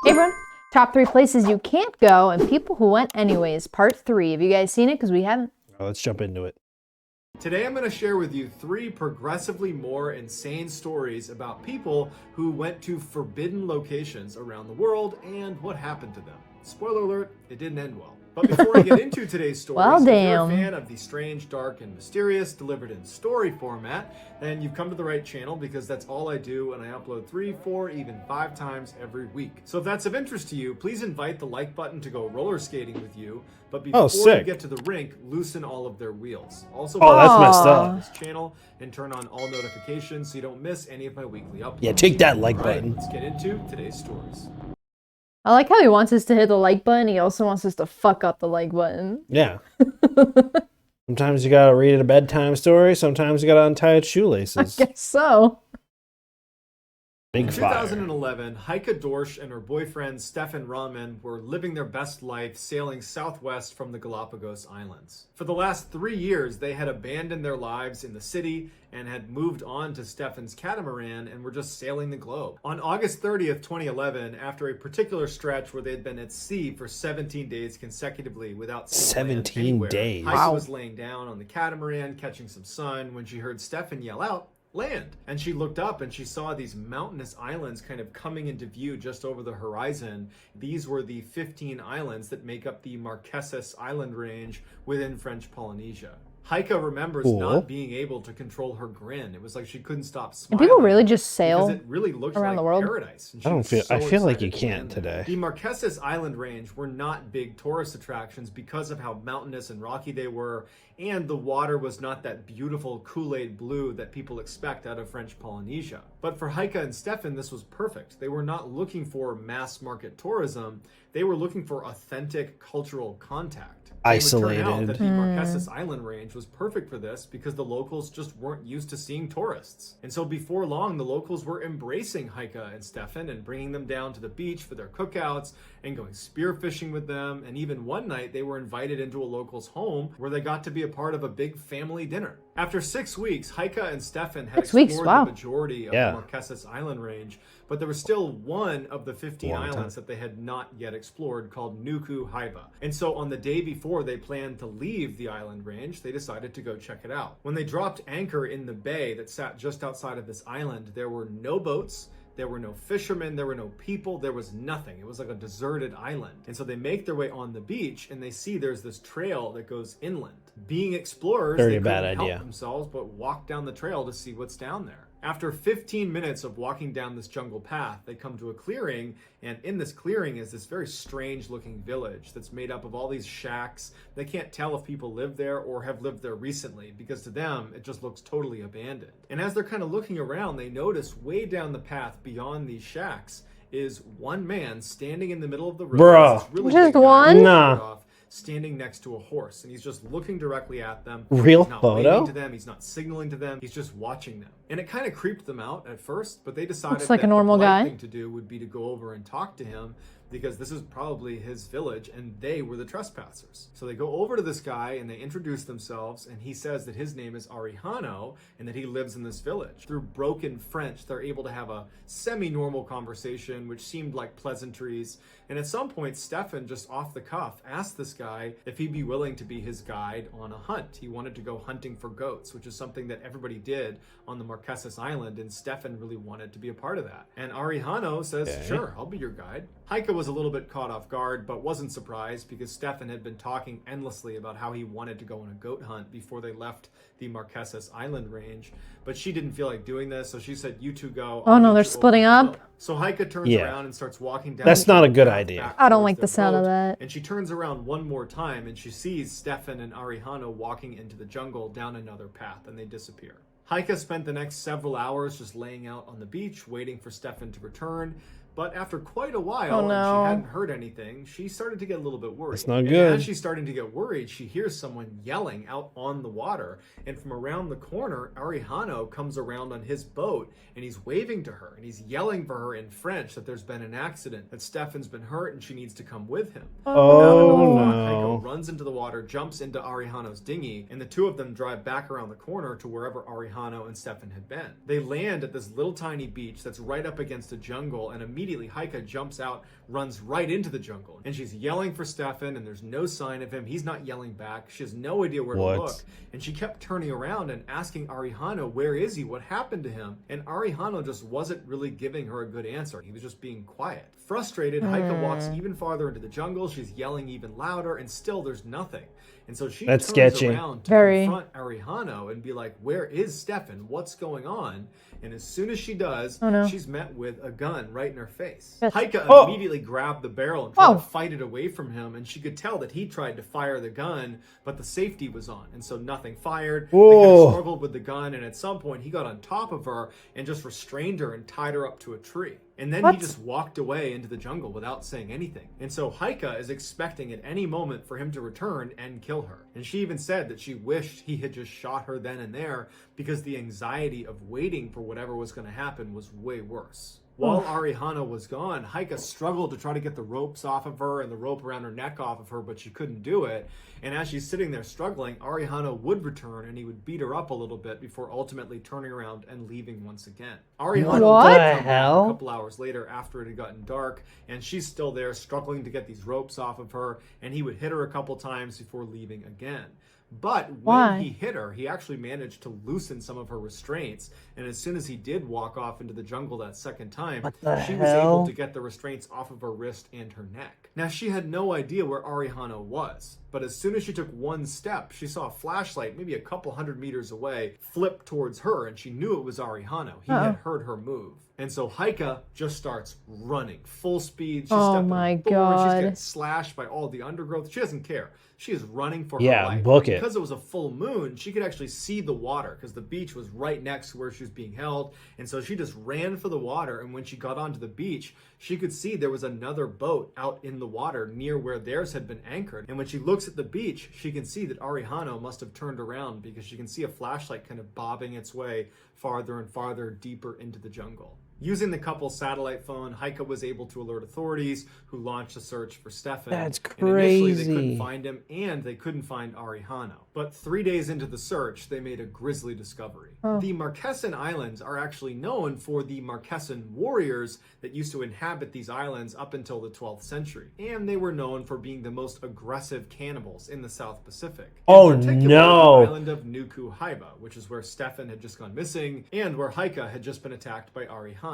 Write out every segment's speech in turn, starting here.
Hey everyone, top 3 places you can't go and people who went anyways, part 3. Have you guys seen it? Because we haven't. Let's jump into it. Today I'm going to share with you 3 progressively more insane stories about people who went to forbidden locations around the world and what happened to them. Spoiler alert, it didn't end well. But before I get into today's stories, Well, if you're damn. a fan of the strange, dark, and mysterious delivered in story format, then you've come to the right channel because that's all I do, and I upload 3, 4, even 5 times every week. So if that's of interest to you, please invite the like button to go roller skating with you. But before you sick. get to the rink, loosen all of their wheels. Also, That's messed up. this channel and turn on all notifications so you don't miss any of my weekly uploads. Yeah, take that like All right, button. let's get into today's stories. I like how he wants us to hit the like button. He also wants us to fuck up the like button. Yeah. Sometimes you gotta read a bedtime story. Sometimes you gotta untie its I shoelaces. guess so. Big In fire. 2011, Heike Dorsch and her boyfriend Stefan Rahman were living their best life sailing southwest from the Galapagos Islands. For the last 3 years, they had abandoned their lives in the city and had moved on to Stefan's catamaran and were just sailing the globe. On August 30th, 2011, after a particular stretch where they had been at sea for 17 days consecutively without seeing land 17 anywhere, days. Heike Wow. was laying down on the catamaran catching some sun when she heard Stefan yell out, "Land!" And she looked up and she saw these mountainous islands kind of coming into view just over the horizon. These were the 15 islands that make up the Marquesas Island range within French Polynesia. Heike remembers Cool. not being able to control her grin. It was like she couldn't stop And smiling. people really just sail because it really looked around like the world? paradise. And she I don't was feel. I so feel like you excited to can't land there. today. The Marquesas Island range were not big tourist attractions because of how mountainous and rocky they were, and the water was not that beautiful Kool-Aid blue that people expect out of French Polynesia. But for Heike and Stefan, this was perfect. They were not looking for mass market tourism. They were looking for authentic cultural contact. It would turn out Isolated. that the Marquesas Island range was perfect for this because the locals just weren't used to seeing tourists. And so before long, the locals were embracing Heike and Stefan and bringing them down to the beach for their cookouts and going spearfishing with them. And even one night, they were invited into a local's home where they got to be a part of a big family dinner. After 6 weeks, Heike and Stefan had 6 weeks, explored wow. the majority of Yeah. the Marquesas Island range, but there was still one of the 15 Long time. islands that they had not yet explored called Nuku Hiva. And so on the day before they planned to leave the island range, they decided to go check it out. When they dropped anchor in the bay that sat just outside of this island, there were no boats, there were no fishermen, there were no people, there was nothing. It was like a deserted island. And so they make their way on the beach and they see there's this trail that goes inland. Being explorers, Very they bad couldn't idea. help themselves but walk down the trail to see what's down there. After 15 minutes of walking down this jungle path, they come to a clearing, and in this clearing is this very strange looking village that's made up of all these shacks. They can't tell if people live there or have lived there recently because to them, it just looks totally abandoned. And as they're kind of looking around, they notice way down the path beyond these shacks is one man standing in the middle of the road. Bruh. This really Just big guy one? with his Nah. shirt off, standing next to a horse, and he's just looking directly at them. Real He's not photo? waving to them, he's not signaling to them, he's just watching them. And it kind of creeped them out at first, but they decided Looks like that a normal the polite guy. thing to do would be to go over and talk to him because this is probably his village and they were the trespassers. So they go over to this guy and they introduce themselves, and he says that his name is Arihano and that he lives in this village. Through broken French, they're able to have a semi-normal conversation which seemed like pleasantries. And at some point, Stefan, just off the cuff, asked this guy if he'd be willing to be his guide on a hunt. He wanted to go hunting for goats, which is something that everybody did on the Marquesas Island, and Stefan really wanted to be a part of that. And Arihano says, Okay. sure, I'll be your guide. Heike was a little bit caught off guard, but wasn't surprised because Stefan had been talking endlessly about how he wanted to go on a goat hunt before they left the Marquesas Island range. But she didn't feel like doing this, so she said, you two go. Oh, I'll no, meet they're you over splitting the up? boat." So Heike turns Yeah. around and starts walking down. That's the not a jungle good path idea. back I don't towards like the their sound of boat, that. And she turns around one more time and she sees Stefan and Arihano walking into the jungle down another path, and they disappear. Heike spent the next several hours just laying out on the beach, waiting for Stefan to return. But after quite a while, Oh, and no. she hadn't heard anything, she started to get a little bit worried. That's not And good. as she's starting to get worried, she hears someone yelling out on the water. And from around the corner, Arihano comes around on his boat, and he's waving to her, and he's yelling for her in French that there's been an accident, that Stefan's been hurt, and she needs to come with him. Oh, Heiko no. runs into the water, jumps into Arihano's dinghy, and the two of them drive back around the corner to wherever Arihano and Stefan had been. They land at this little tiny beach that's right up against a jungle, and immediately immediately Heike jumps out, runs right into the jungle, and she's yelling for Stefan, and there's no sign of him. He's not yelling back. She has no idea where to look, and she kept turning around and asking Arihano, where is he? What happened to him? And Arihano just wasn't really giving her a good answer. He was just being quiet. Frustrated, Heike walks even farther into the jungle. She's yelling even louder, and still there's nothing. And so she turns around to confront Arihano and be like, where is Stefan? What's going on? And as soon as she does, she's met with a gun right in her face. Heike immediately grabbed the barrel and tried to fight it away from him, and she could tell that he tried to fire the gun, but the safety was on, and so nothing fired. They kind of struggled with the gun, and at some point he got on top of her and just restrained her and tied her up to a tree. And then he just walked away into the jungle without saying anything. And so Heike is expecting at any moment for him to return and kill her. And she even said that she wished he had just shot her then and there, because the anxiety of waiting for whatever was going to happen was way worse. While Arihano was gone, Heike struggled to try to get the ropes off of her and the rope around her neck off of her, but she couldn't do it. And as she's sitting there struggling, Arihano would return and he would beat her up a little bit before ultimately turning around and leaving once again. Arihano would come back a couple hours later after it had gotten dark, and she's still there struggling to get these ropes off of her, and he would hit her a couple times before leaving again. But when he hit her, he actually managed to loosen some of her restraints. And as soon as he did walk off into the jungle that second time, she was able to get the restraints off of her wrist and her neck. Now, she had no idea where Arihano was. But as soon as she took one step, she saw a flashlight, maybe a couple 100 meters away, flip towards her. And she knew it was Arihano. He had heard her move. And so Heike just starts running full speed. She's stepping on board. She's getting slashed by all the undergrowth. She doesn't care. She is running for her life. Because it was a full moon, she could actually see the water because the beach was right next to where she was being held. And so she just ran for the water. And when she got onto the beach, she could see there was another boat out in the water near where theirs had been anchored. And when she looks at the beach, she can see that Arihano must have turned around because she can see a flashlight kind of bobbing its way farther and farther deeper into the jungle. Using the couple's satellite phone, Heike was able to alert authorities, who launched a search for Stefan. That's crazy. And initially they couldn't find him, and they couldn't find Arihano. But 3 days into the search, they made a grisly discovery. The Marquesan Islands are actually known for the Marquesan warriors that used to inhabit these islands up until the 12th century. And they were known for being the most aggressive cannibals in the South Pacific. In particular, the island of Nuku Hiva, which is where Stefan had just gone missing, and where Heike had just been attacked by Arihano.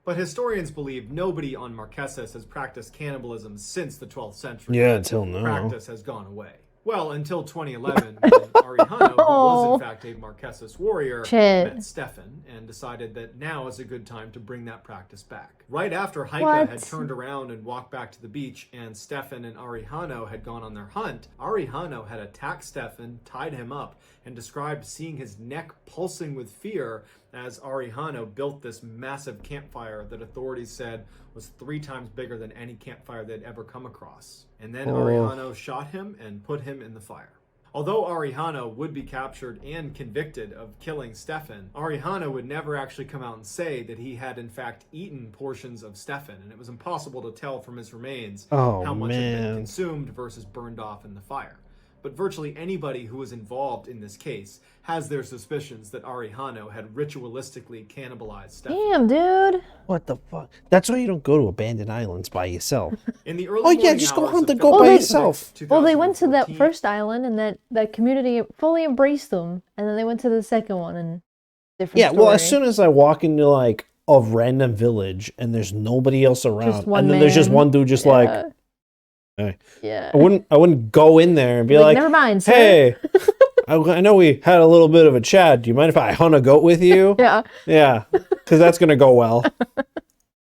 But historians believe nobody on Marquesas has practiced cannibalism since the 12th century. Yeah, until now. Practice has gone away. Well, until 2011, when Arihano, who was in fact a Marquesas warrior, met Stefan and decided that now is a good time to bring that practice back. Right after Heike had turned around and walked back to the beach and Stefan and Arihano had gone on their hunt, Arihano had attacked Stefan, tied him up, and described seeing his neck pulsing with fear as Arihano built this massive campfire that authorities said was 3 times bigger than any campfire they'd ever come across. And then Arihano shot him and put him in the fire. Although Arihano would be captured and convicted of killing Stefan, Arihano would never actually come out and say that he had in fact eaten portions of Stefan, and it was impossible to tell from his remains how much had been consumed versus burned off in the fire. But virtually anybody who was involved in this case has their suspicions that Arihano had ritualistically cannibalized Stefan. Damn, dude. What the fuck? That's why you don't go to abandoned islands by yourself. In the early just go hunt and go by yourself. Well, they went to that first island and that community fully embraced them. And then they went to the second one and different story. Well, as soon as I walk into like a random village and there's nobody else around, and then there's just one dude just like... Hey. Yeah. I wouldn't go in there and be like, never mind, sir. Hey, I know we had a little bit of a chat. Do you mind if I hunt a goat with you? Yeah, because that's going to go well.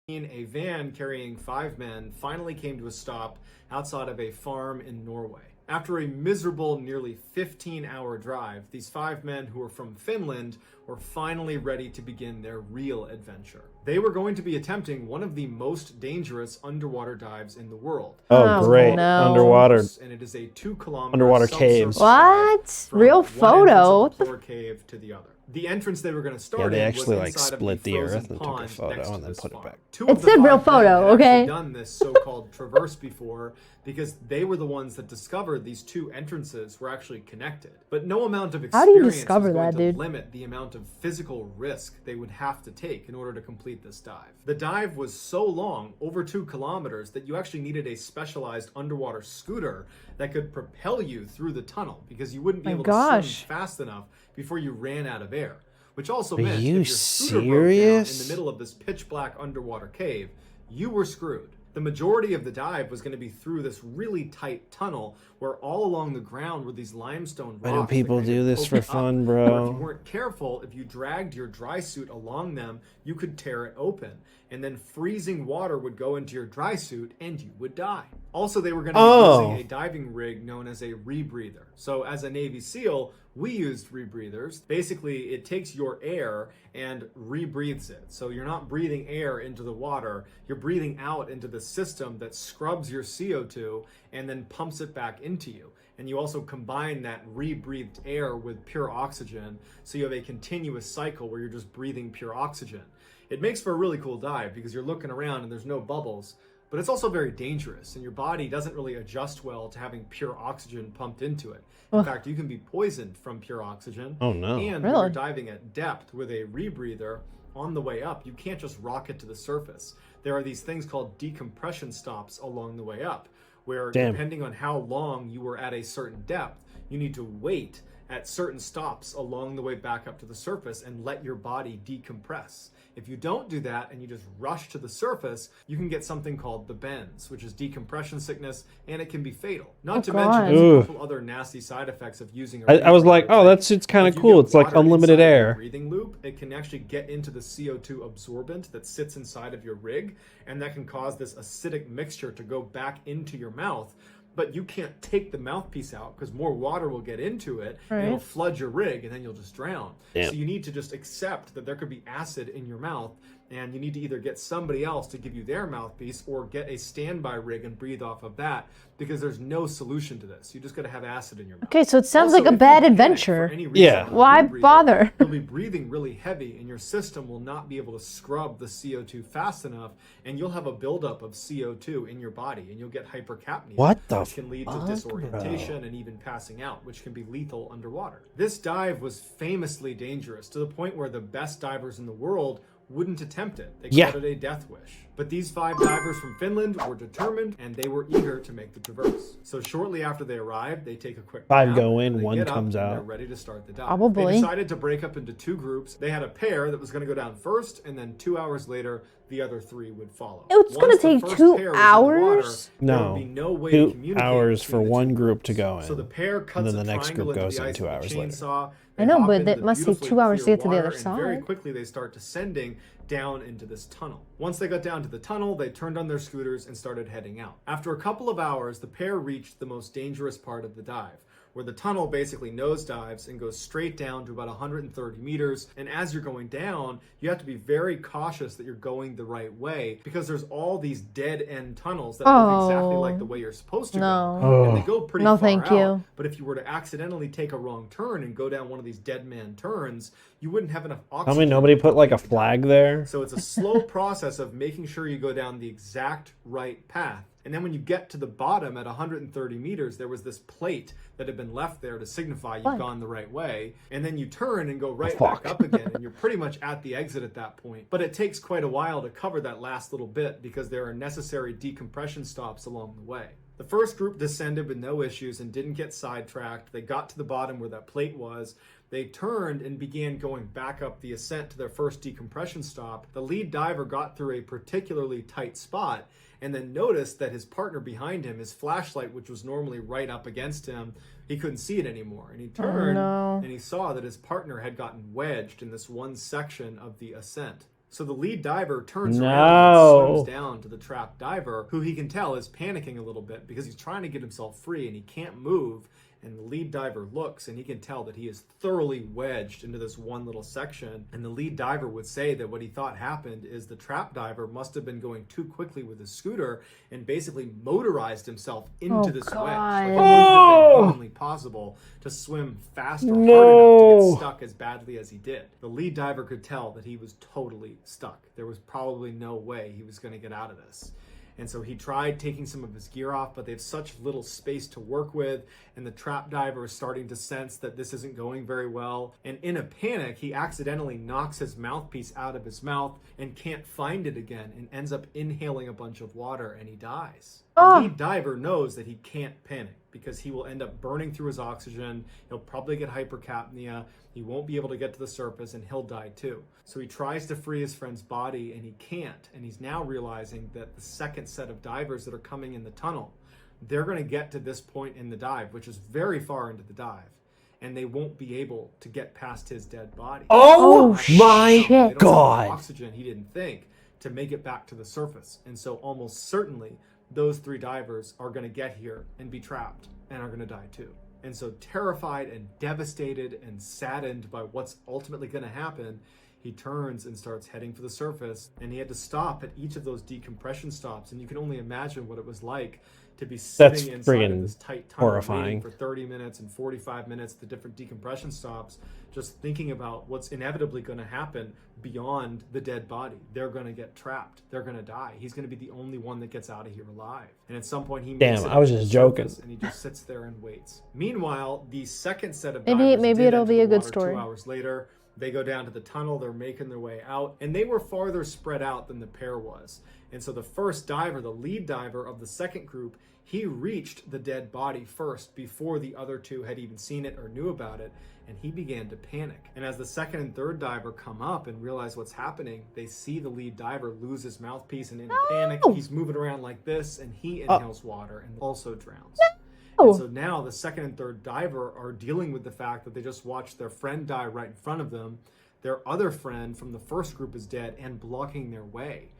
A van carrying 5 men finally came to a stop outside of a farm in Norway. After a miserable, nearly 15-hour drive, these 5 men who were from Finland were finally ready to begin their real adventure. They were going to be attempting one of the most dangerous underwater dives in the world. Oh, great. No. Underwater. And it is a 2-kilometer underwater caves. What? Real photo? What the cave to the other. The entrance they were going to start Yeah, they actually was like inside of split the frozen earth and took a pond photo next to and then this put it farm. back. Two It of the said real 5 men photo, had actually okay? done this so-called traverse before because they were the ones that discovered these 2 entrances were actually connected. But no amount of How do you experience discover was going that, to dude? limit the amount of physical risk they would have to take in order to complete this dive. The dive was so long, over 2 kilometers, that you actually needed a specialized underwater scooter that could propel you through the tunnel because you wouldn't be able to swim fast enough before you ran out of air. Which also meant if your scooter broke down in the middle of this pitch black underwater cave, you were screwed. The majority of the dive was going to be through this really tight tunnel where all along the ground were these limestone rocks. Why do people do this for fun, If you bro? weren't careful, if you dragged your dry suit along them, you could tear it open. And then freezing water would go into your dry suit and you would die. Also, they were going to be using a diving rig known as a rebreather. So as a Navy SEAL, we used rebreathers. Basically, it takes your air and rebreathes it. So you're not breathing air into the water, you're breathing out into the system that scrubs your CO2 and then pumps it back into you. And you also combine that rebreathed air with pure oxygen, so you have a continuous cycle where you're just breathing pure oxygen. It makes for a really cool dive because you're looking around and there's no bubbles, but it's also very dangerous and your body doesn't really adjust well to having pure oxygen pumped into it. In fact, you can be poisoned from pure oxygen. Oh no. And when you're diving at depth with a rebreather, on the way up, you can't just rocket to the surface. There are these things called decompression stops along the way up, where depending on how long you were at a certain depth, you need to wait at certain stops along the way back up to the surface and let your body decompress. If you don't do that and you just rush to the surface, you can get something called the bends, which is decompression sickness, and it can be fatal. Not to mention there's a couple other nasty side effects of using a I was like, oh, that shit's kind of cool. It's like unlimited air. Breathing loop, it can actually get into the CO2 absorbent that sits inside of your rig, and that can cause this acidic mixture to go back into your mouth. But you can't take the mouthpiece out because more water will get into it and it'll flood your rig and then you'll just drown. So you need to just accept that there could be acid in your mouth, and you need to either get somebody else to give you their mouthpiece or get a standby rig and breathe off of that, because there's no solution to this. You just got to have acid in your mouth. Okay, so it sounds like a bad adventure. Why bother? You'll be breathing really heavy and your system will not be able to scrub the CO2 fast enough, and you'll have a buildup of CO2 in your body and you'll get hypercapnia. What the Which can lead to disorientation and even passing out, which can be lethal underwater. This dive was famously dangerous to the point where the best divers in the world wouldn't attempt it. They called it a death wish. But these 5 divers from Finland were determined and they were eager to make the traverse. So shortly after they arrived, they take a quick 5 nap, go in, they 1 get up, comes and out. they're ready to start the dive. Probably. They decided to break up into 2 groups. They had a pair that was going to go down first, and then 2 hours later, the other 3 would follow. It's going to take 2 hours? There would be no way 2 to communicate hours for between the 1 two group to groups. go in. So the pair cuts and then the a next group triangle goes into the in ice 2 with a hours later. chainsaw. I know, They hop but into it the must take beautifully 2 hours to clear get to the other water, and very side. quickly they start descending down into this tunnel. Once they got down to the tunnel, they turned on their scooters and started heading out. After a couple of hours, the pair reached the most dangerous part of the dive, where the tunnel basically nosedives and goes straight down to about 130 meters. And as you're going down, you have to be very cautious that you're going the right way, because there's all these dead end tunnels that look exactly like the way you're supposed to go. And they go pretty far out. But if you were to accidentally take a wrong turn and go down one of these dead man turns, you wouldn't have enough oxygen. Tell me nobody put like a flag there? So it's a slow process of making sure you go down the exact right path. And then when you get to the bottom at 130 meters, there was this plate that had been left there to signify you've gone the right way. And then you turn and go right back up again, and you're pretty much at the exit at that point. But it takes quite a while to cover that last little bit because there are necessary decompression stops along the way. The first group descended with no issues and didn't get sidetracked. They got to the bottom where that plate was. They turned and began going back up the ascent to their first decompression stop. The lead diver got through a particularly tight spot and then noticed that his partner behind him, his flashlight, which was normally right up against him, he couldn't see it anymore. And he turned and he saw that his partner had gotten wedged in this one section of the ascent. So the lead diver turns around and swims down to the trapped diver, who he can tell is panicking a little bit because he's trying to get himself free and he can't move. And the lead diver looks, and he can tell that he is thoroughly wedged into this one little section. And the lead diver would say that what he thought happened is the trap diver must have been going too quickly with his scooter and basically motorized himself into this wedge. Like it wouldn't have been humanly possible to swim fast or hard enough to get stuck as badly as he did. The lead diver could tell that he was totally stuck. There was probably no way he was going to get out of this. And so he tried taking some of his gear off, but they have such little space to work with. And the trap diver is starting to sense that this isn't going very well. And in a panic, he accidentally knocks his mouthpiece out of his mouth and can't find it again and ends up inhaling a bunch of water and he dies. The lead diver knows that he can't panic because he will end up burning through his oxygen. He'll probably get hypercapnia. He won't be able to get to the surface and he'll die too. So he tries to free his friend's body and he can't. And he's now realizing that the second set of divers that are coming in the tunnel, they're going to get to this point in the dive, which is very far into the dive. And they won't be able to get past his dead body. Oh my God. Oxygen, he didn't think, to make it back to the surface. And so almost certainly those 3 divers are going to get here and be trapped and are going to die too. And so terrified and devastated and saddened by what's ultimately going to happen, he turns and starts heading for the surface. And he had to stop at each of those decompression stops. And you can only imagine what it was like to be sitting inside of this tight tunnel waiting for 30 minutes and 45 minutes at the different decompression stops, just thinking about what's inevitably going to happen beyond the dead body. They're going to get trapped. They're going to die. He's going to be the only one that gets out of here alive. And at some point he makes it. I was just joking. And he just sits there and waits. Meanwhile, the second set of maybe it'll be a good story. 2 hours later, they go down to the tunnel. They're making their way out, and they were farther spread out than the pair was. And so the first diver, the lead diver of the second group, he reached the dead body first before the other 2 had even seen it or knew about it, and he began to panic. And as the second and third diver come up and realize what's happening, they see the lead diver lose his mouthpiece, and in a panic, he's moving around like this, and he inhales water and also drowns. And so now the second and third diver are dealing with the fact that they just watched their friend die right in front of them. Their other friend from the first group is dead and blocking their way.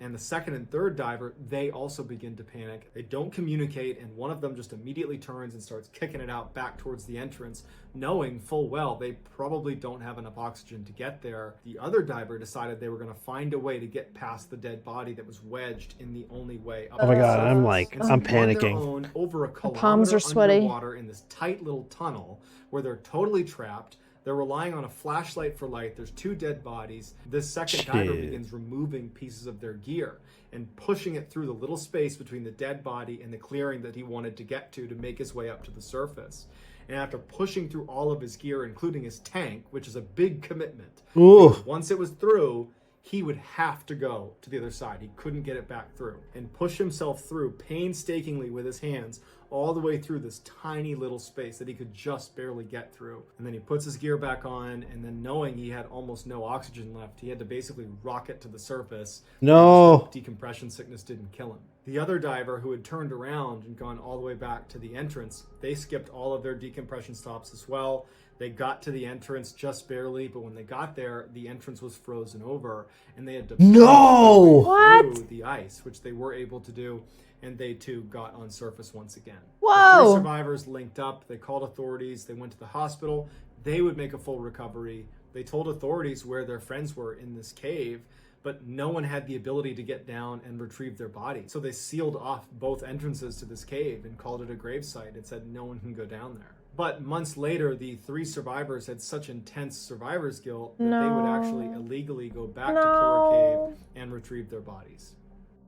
And the second and third diver, they also begin to panic. They don't communicate, and one of them just immediately turns and starts kicking it out back towards the entrance, knowing full well they probably don't have enough oxygen to get there. The other diver decided they were going to find a way to get past the dead body that was wedged in the only way up. Oh my God, I'm panicking. Over a kilometer palms are sweaty. Underwater in this tight little tunnel where they're totally trapped. They're relying on a flashlight for light. There's 2 dead bodies. This second diver begins removing pieces of their gear and pushing it through the little space between the dead body and the clearing that he wanted to get to make his way up to the surface. And after pushing through all of his gear, including his tank, which is a big commitment, once it was through, he would have to go to the other side. He couldn't get it back through. And push himself through painstakingly with his hands all the way through this tiny little space that he could just barely get through. And then he puts his gear back on, and then knowing he had almost no oxygen left, he had to basically rocket to the surface. No. Decompression sickness didn't kill him. The other diver who had turned around and gone all the way back to the entrance, they skipped all of their decompression stops as well. They got to the entrance just barely, but when they got there, the entrance was frozen over, and they had to through the ice, which they were able to do, and they too got on surface once again. The 3 survivors linked up. They called authorities. They went to the hospital. They would make a full recovery. They told authorities where their friends were in this cave, but no one had the ability to get down and retrieve their body. So they sealed off both entrances to this cave and called it a gravesite and said no one can go down there. But months later, the 3 survivors had such intense survivor's guilt that they would actually illegally go back to Killer Cave and retrieve their bodies.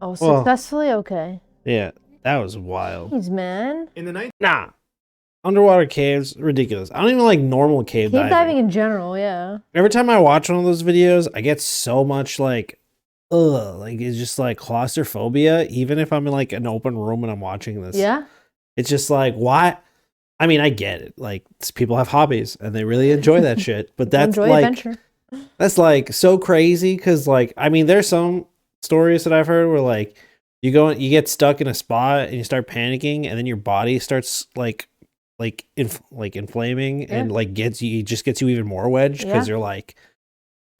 Oh, successfully? Okay. Yeah, that was wild. Jeez, man. In the Underwater caves, ridiculous. I don't even like normal cave diving. Cave diving in general, yeah. Every time I watch one of those videos, I get so much like it's just like claustrophobia, even if I'm in like an open room and I'm watching this. Yeah. It's just like, why? I mean, I get it. Like, people have hobbies and they really enjoy that shit. But that's like, adventure. That's like so crazy because, like, I mean, there's some stories that I've heard where like you get stuck in a spot and you start panicking, and then your body starts inflaming and like gets you even more wedged because you're like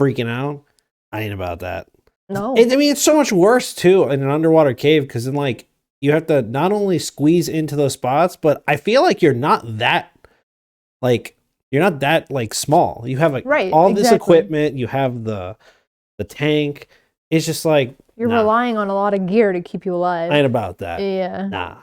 freaking out. I ain't about that. No, I mean, it's so much worse too in an underwater cave because then like you have to not only squeeze into those spots, but I feel like you're not that like you're not that like small. You have like all this equipment. You have the tank. It's just like you're relying on a lot of gear to keep you alive. I ain't about that. Yeah. Nah.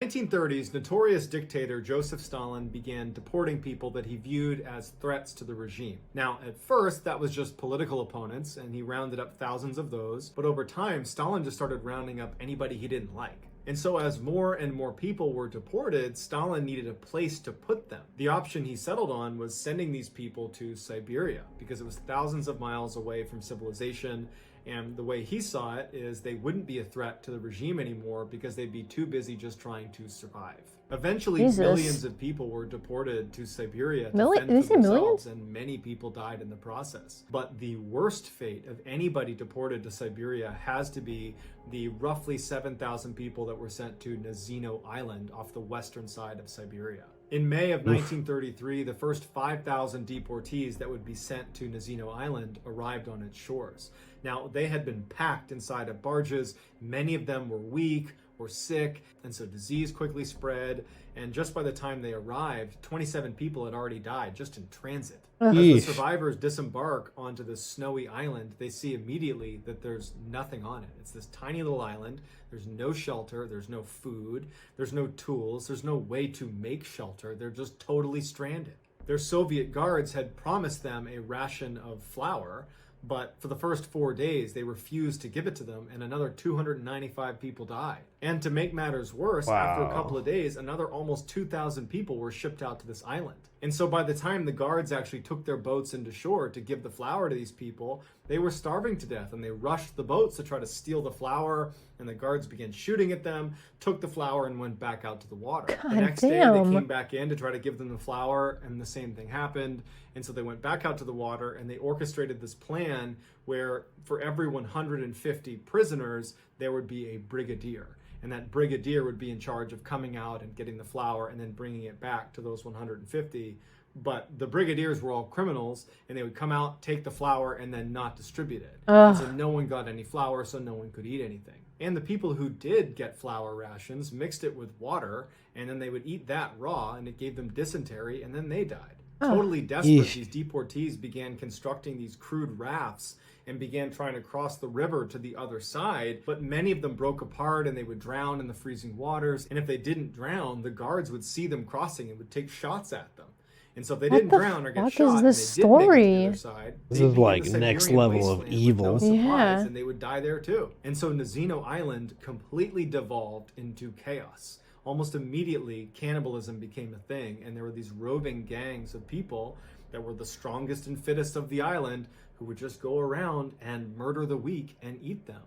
1930s, notorious dictator Joseph Stalin began deporting people that he viewed as threats to the regime. Now, at first, that was just political opponents, and he rounded up thousands of those. But over time, Stalin just started rounding up anybody he didn't like. And so as more and more people were deported, Stalin needed a place to put them. The option he settled on was sending these people to Siberia, because it was thousands of miles away from civilization. And the way he saw it is they wouldn't be a threat to the regime anymore because they'd be too busy just trying to survive. Eventually, millions of people were deported to Siberia to fend for themselves, and many people died in the process. But the worst fate of anybody deported to Siberia has to be the roughly 7,000 people that were sent to Nazino Island off the western side of Siberia. In May of 1933, the first 5,000 deportees that would be sent to Nazino Island arrived on its shores. Now, they had been packed inside of barges. Many of them were weak or sick, and so disease quickly spread. And just by the time they arrived, 27 people had already died just in transit. As the survivors disembark onto this snowy island, they see immediately that there's nothing on it. It's this tiny little island. There's no shelter. There's no food. There's no tools. There's no way to make shelter. They're just totally stranded. Their Soviet guards had promised them a ration of flour, but for the first 4 days, they refused to give it to them, and another 295 people died. And to make matters worse, after a couple of days, another almost 2,000 people were shipped out to this island. And so by the time the guards actually took their boats into shore to give the flour to these people, they were starving to death, and they rushed the boats to try to steal the flour, and the guards began shooting at them, took the flour, and went back out to the water. The next day, they came back in to try to give them the flour, and the same thing happened. And so they went back out to the water, and they orchestrated this plan where for every 150 prisoners, there would be a brigadier. And that brigadier would be in charge of coming out and getting the flour and then bringing it back to those 150. But the brigadiers were all criminals, and they would come out, take the flour, and then not distribute it. And so no one got any flour, so no one could eat anything. And the people who did get flour rations mixed it with water, and then they would eat that raw, and it gave them dysentery, and then they died. Totally desperate, these deportees began constructing these crude rafts and began trying to cross the river to the other side, but many of them broke apart and they would drown in the freezing waters. And if they didn't drown, the guards would see them crossing and would take shots at them. And so if they didn't drown or get shot, and they didn't make it to the other side, this is like next level of evil. No supplies, and they would die there too. And so Nazino Island completely devolved into chaos. Almost immediately, cannibalism became a thing, and there were these roving gangs of people that were the strongest and fittest of the island who would just go around and murder the weak and eat them.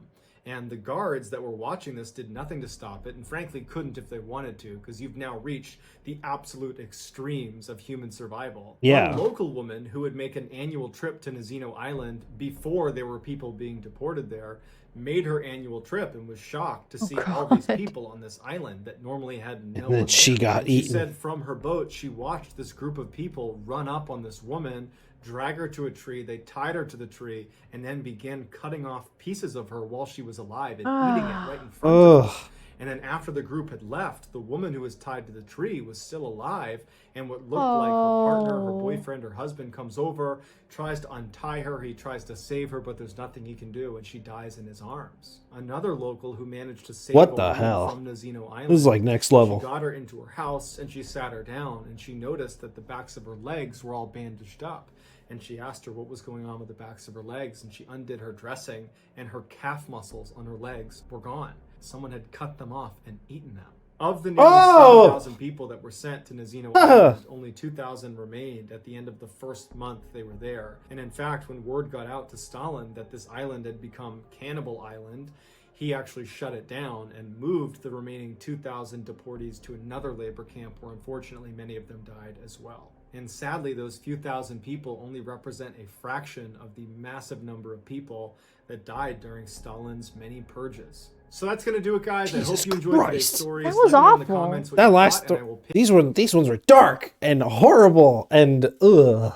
And the guards that were watching this did nothing to stop it, and frankly couldn't if they wanted to, because you've now reached the absolute extremes of human survival. Yeah. One local woman who would make an annual trip to Nazino Island before there were people being deported there made her annual trip and was shocked to see all these people on this island that normally had no one. And then she got eaten. She said from her boat, she watched this group of people run up on this woman, drag her to a tree, they tied her to the tree, and then began cutting off pieces of her while she was alive and eating it right in front of her. And then after the group had left, the woman who was tied to the tree was still alive, and what looked like her partner, her boyfriend, her husband comes over, tries to untie her, he tries to save her, but there's nothing he can do, and she dies in his arms. Another local who managed to save what a the woman hell? from Nazino Island. This is like next level. She got her into her house, and she sat her down, and she noticed that the backs of her legs were all bandaged up. And she asked her what was going on with the backs of her legs, and she undid her dressing, and her calf muscles on her legs were gone. Someone had cut them off and eaten them. Of the nearly 7,000 people that were sent to Nazino Island, only 2,000 remained at the end of the first month they were there. And in fact, when word got out to Stalin that this island had become Cannibal Island, he actually shut it down and moved the remaining 2,000 deportees to another labor camp where unfortunately many of them died as well. And sadly, those few thousand people only represent a fraction of the massive number of people that died during Stalin's many purges. So that's going to do it, guys. I hope you enjoyed today's stories. That was awful. That last these ones were dark and horrible and ugh.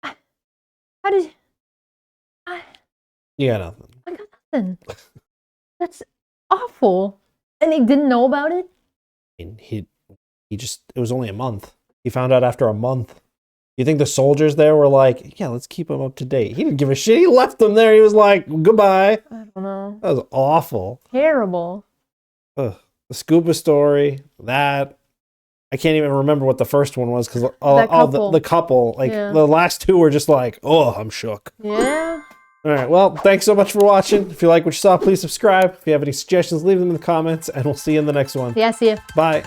How did you got nothing? I got nothing. That's awful. And he didn't know about it? And he just, it was only a month. He found out after a month. You think the soldiers there were like, yeah, let's keep him up to date? He didn't give a shit. He left them there. He was like, goodbye. I don't know. That was awful. Terrible. Ugh. The scuba story, that. I can't even remember what the first one was because the couple, like the last two were just like, oh, I'm shook. Yeah. All right. Well, thanks so much for watching. If you like what you saw, please subscribe. If you have any suggestions, leave them in the comments, and we'll see you in the next one. Yeah, see ya. Bye.